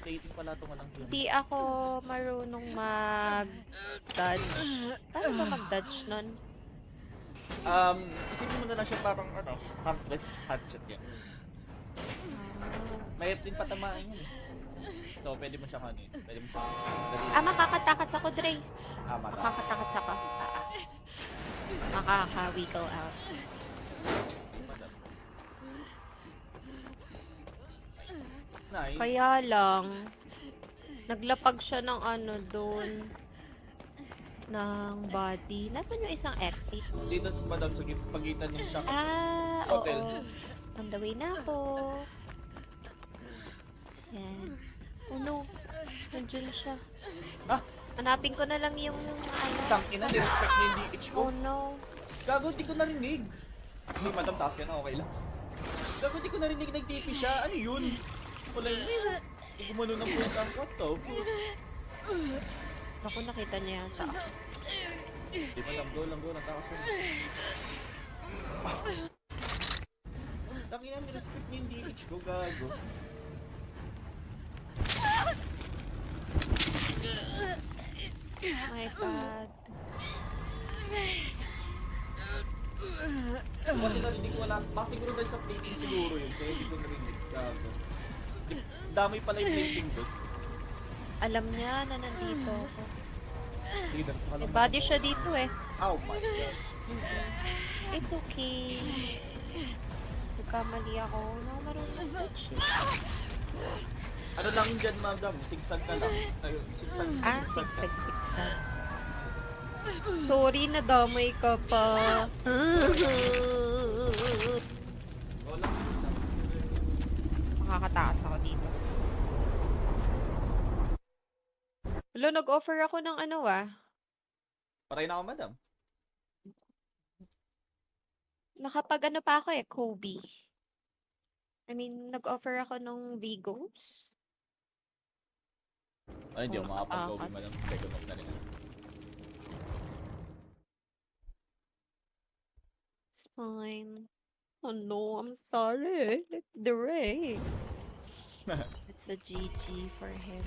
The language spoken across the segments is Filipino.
Plating pala ito walang yun. Hindi ako marunong mag-dodge. Paano ba mag-dodge nun? Isipin mo na lang siya parang ano, Huntress Hatchet yan. Mahirap din patamaan yun. So, pwede mo siyang ano yun. Pwede mo siyang Makakatakas ako, Dre. mata. Makakatakas ako. Makaka-wiggle out. Nice. Kaya lang, naglapag siya ng ano doon. Ng body. Nasaan yung isang exit? Dito sa madam sa pagitan ng shock Oo. hotel. On the way na ako. Yan. Oh no. Nandiyan siya. Ah! Hanapin ko na lang yung ano. Tangina, disrespect niya yung DH ko. Oh no. Gago, di ko narinig. Hindi, madam, taas ka na, okay lang. Gago, di ko narinig nag-TP siya. Ano yun? Wala yun. Hindi gumano ng point ang cut to. Ako nakita niya yata. Di madam, go lang, takas ko. Tangina, disrespect niya yung DH ko, gago. My God. Kasi narinig wala. Baka siguro dahil sa plating siguro yun. Kaya hindi ko narinig. Gago. Damay pala yung plating doon. Alam niya na nandito ako. Sige, dami pa May lang. body siya dito eh. Oh my god. It's okay. Nagkamali ako. Hindi ako marunong mag-touch eh. Ano lang dyan, madam? Sigsag ka lang. Ayun, sigsag. Sigsag, sigsag. Sorry, nadamay ka pa. Wala. Makakataas ako dito. Hello, nag-offer ako ng ano Patay na ako, madam. Nakapag ano pa ako eh, Kobe. I mean, nag-offer ako nung Vigos. Ay, hindi ako makapag-go, nakatakas. madam. Second off na rin. It's fine. Oh no, I'm sorry. The rain. It's a GG for him.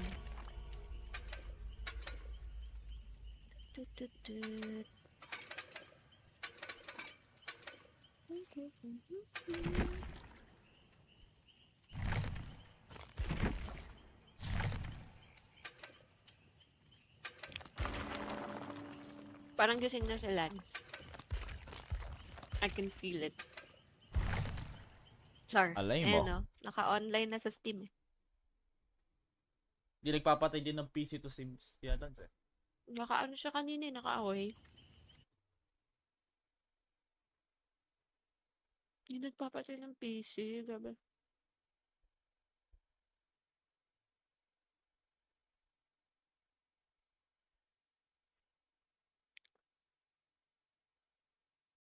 Tut. Parang gising na si Lance. I can feel it. Char. Alay mo. Ayan o. Naka-online na sa Steam eh. Hindi nagpapatay din ng PC to Sims. Yata, eh. Naka-ano siya kanina eh. Naka-away. Hindi nagpapatay ng PC. Gabi.